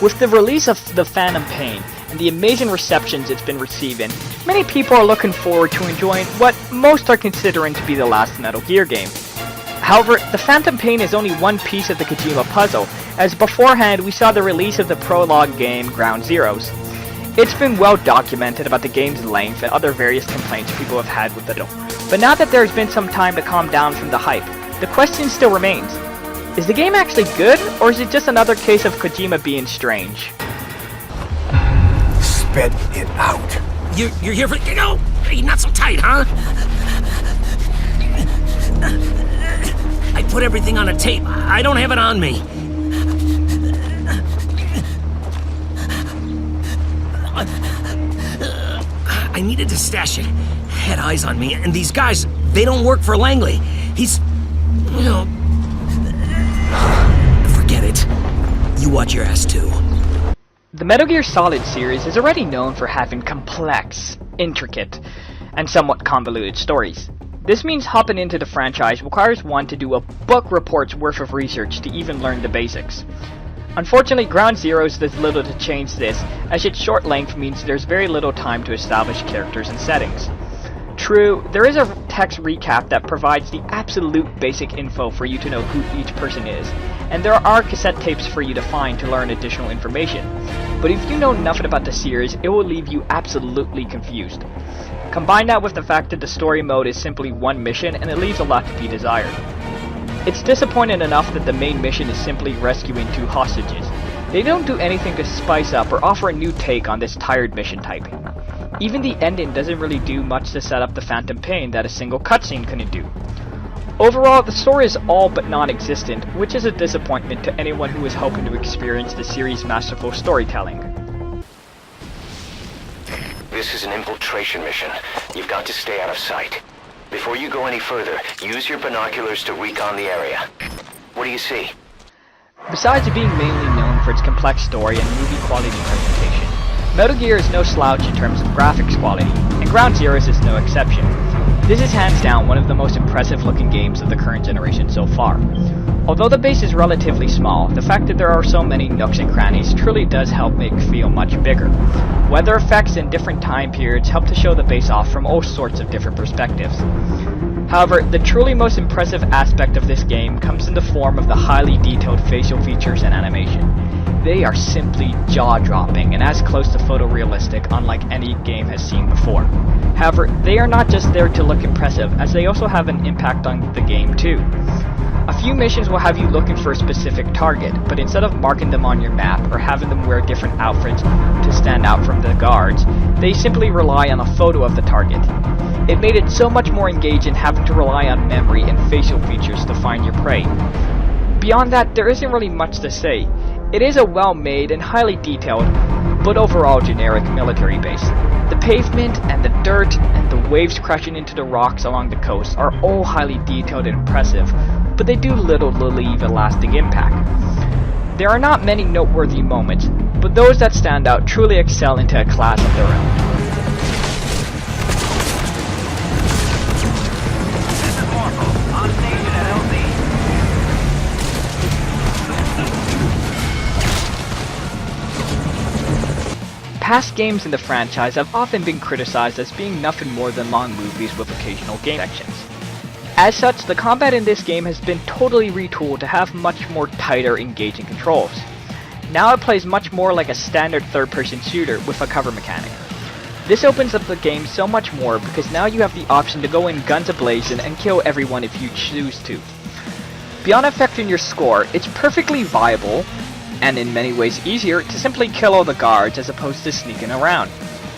With the release of The Phantom Pain and the amazing receptions it's been receiving, many people are looking forward to enjoying what most are considering to be the last Metal Gear game. However, The Phantom Pain is only one piece of the Kojima puzzle, as beforehand we saw the release of the prologue game Ground Zeroes. It's been well documented about the game's length and other various complaints people have had with it. But now that there's been some time to calm down from the hype, the question still remains. Is the game actually good, or is it just another case of Kojima being strange? Spit it out. You're here for... No! Hey, not so tight, huh? I put everything on a tape. I don't have it on me. I needed to stash it. Had eyes on me, and these guys, they don't work for Langley. He's... you know... Forget it. You watch your ass too. The Metal Gear Solid series is already known for having complex, intricate, and somewhat convoluted stories. This means hopping into the franchise requires one to do a book report's worth of research to even learn the basics. Unfortunately, Ground Zeroes does little to change this, as its short length means there's very little time to establish characters and settings. True, there is a text recap that provides the absolute basic info for you to know who each person is, and there are cassette tapes for you to find to learn additional information. But if you know nothing about the series, it will leave you absolutely confused. Combine that with the fact that the story mode is simply one mission, and it leaves a lot to be desired. It's disappointing enough that the main mission is simply rescuing 2 hostages. They don't do anything to spice up or offer a new take on this tired mission type. Even the ending doesn't really do much to set up the Phantom Pain that a single cutscene couldn't do. Overall, the story is all but non-existent, which is a disappointment to anyone who is hoping to experience the series' masterful storytelling. This is an infiltration mission. You've got to stay out of sight. Before you go any further, use your binoculars to recon the area. What do you see? Besides being mainly known for its complex story and movie quality presentation, Metal Gear is no slouch in terms of graphics quality, and Ground Zeroes is no exception. This is hands down one of the most impressive looking games of the current generation so far. Although the base is relatively small, the fact that there are so many nooks and crannies truly does help make it feel much bigger. Weather effects in different time periods help to show the base off from all sorts of different perspectives. However, the truly most impressive aspect of this game comes in the form of the highly detailed facial features and animation. They are simply jaw-dropping and as close to photorealistic unlike any game has seen before. However, they are not just there to look impressive, as they also have an impact on the game too. A few missions will have you looking for a specific target, but instead of marking them on your map or having them wear different outfits to stand out from the guards, they simply rely on a photo of the target. It made it so much more engaging having to rely on memory and facial features to find your prey. Beyond that, there isn't really much to say. It is a well-made and highly detailed, but overall generic military base. The pavement and the dirt and the waves crashing into the rocks along the coast are all highly detailed and impressive, but they do little to leave a lasting impact. There are not many noteworthy moments, but those that stand out truly excel into a class of their own. Past games in the franchise have often been criticized as being nothing more than long movies with occasional game sections. As such, the combat in this game has been totally retooled to have much more tighter, engaging controls. Now it plays much more like a standard third-person shooter with a cover mechanic. This opens up the game so much more because now you have the option to go in guns a-blazing and kill everyone if you choose to. Beyond affecting your score, it's perfectly viable, and in many ways easier, to simply kill all the guards as opposed to sneaking around.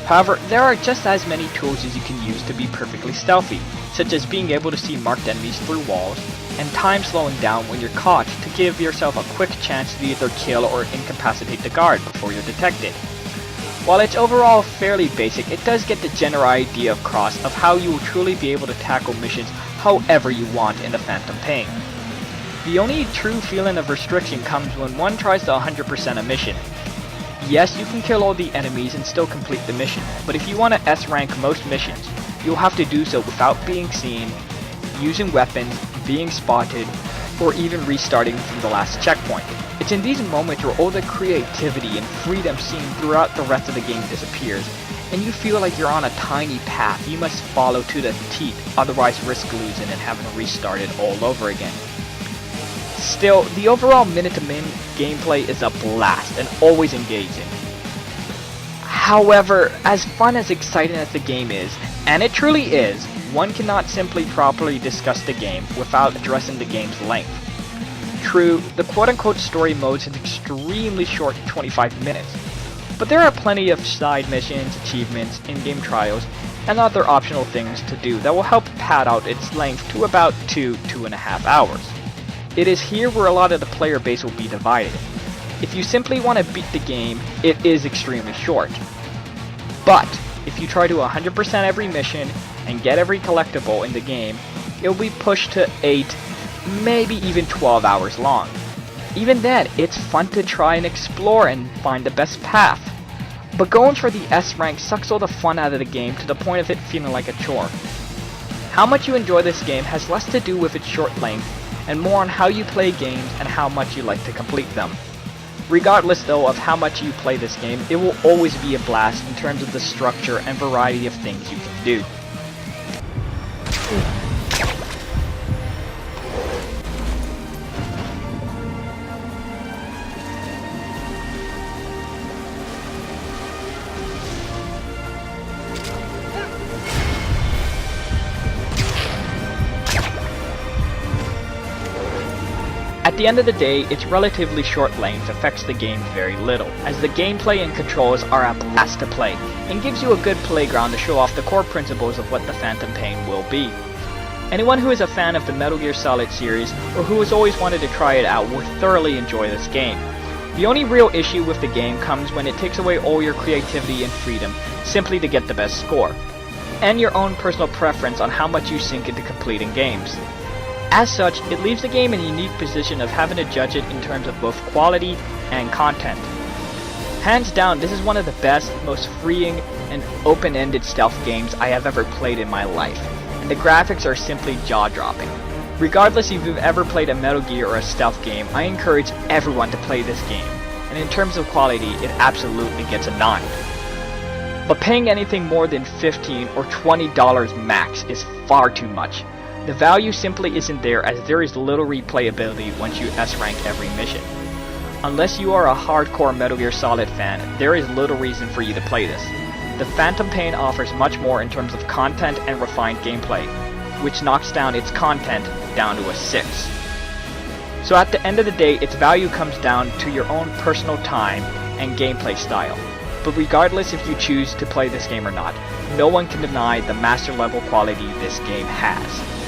However, there are just as many tools as you can use to be perfectly stealthy, such as being able to see marked enemies through walls, and time slowing down when you're caught to give yourself a quick chance to either kill or incapacitate the guard before you're detected. While it's overall fairly basic, it does get the general idea across of how you will truly be able to tackle missions however you want in the Phantom Pain. The only true feeling of restriction comes when one tries to 100% a mission. Yes, you can kill all the enemies and still complete the mission, but if you want to S-rank most missions, you'll have to do so without being seen, using weapons, being spotted, or even restarting from the last checkpoint. It's in these moments where all the creativity and freedom seen throughout the rest of the game disappears, and you feel like you're on a tiny path you must follow to the teeth, otherwise risk losing and having to restart it all over again. Still, the overall minute-to-minute gameplay is a blast and always engaging. However, as fun as exciting as the game is, and it truly is, one cannot simply properly discuss the game without addressing the game's length. True, the quote-unquote story mode is extremely short, 25 minutes, but there are plenty of side missions, achievements, in-game trials, and other optional things to do that will help pad out its length to about 2.5 hours. It is here where a lot of the player base will be divided. If you simply want to beat the game, it is extremely short. But, if you try to 100% every mission and get every collectible in the game, it will be pushed to 8, maybe even 12 hours long. Even then, it's fun to try and explore and find the best path. But going for the S rank sucks all the fun out of the game to the point of it feeling like a chore. How much you enjoy this game has less to do with its short length and more on how you play games and how much you like to complete them. Regardless though of how much you play this game, it will always be a blast in terms of the structure and variety of things you can do. At the end of the day, its relatively short length affects the game very little, as the gameplay and controls are a blast to play, and gives you a good playground to show off the core principles of what the Phantom Pain will be. Anyone who is a fan of the Metal Gear Solid series, or who has always wanted to try it out, will thoroughly enjoy this game. The only real issue with the game comes when it takes away all your creativity and freedom, simply to get the best score, and your own personal preference on how much you sink into completing games. As such, it leaves the game in a unique position of having to judge it in terms of both quality and content. Hands down, this is one of the best, most freeing, and open-ended stealth games I have ever played in my life, and the graphics are simply jaw-dropping. Regardless if you've ever played a Metal Gear or a stealth game, I encourage everyone to play this game, and in terms of quality, it absolutely gets a 9. But paying anything more than $15 or $20 max is far too much. The value simply isn't there, as there is little replayability once you S-rank every mission. Unless you are a hardcore Metal Gear Solid fan, there is little reason for you to play this. The Phantom Pain offers much more in terms of content and refined gameplay, which knocks down its content down to a 6. So at the end of the day, its value comes down to your own personal time and gameplay style. But regardless if you choose to play this game or not, no one can deny the master level quality this game has.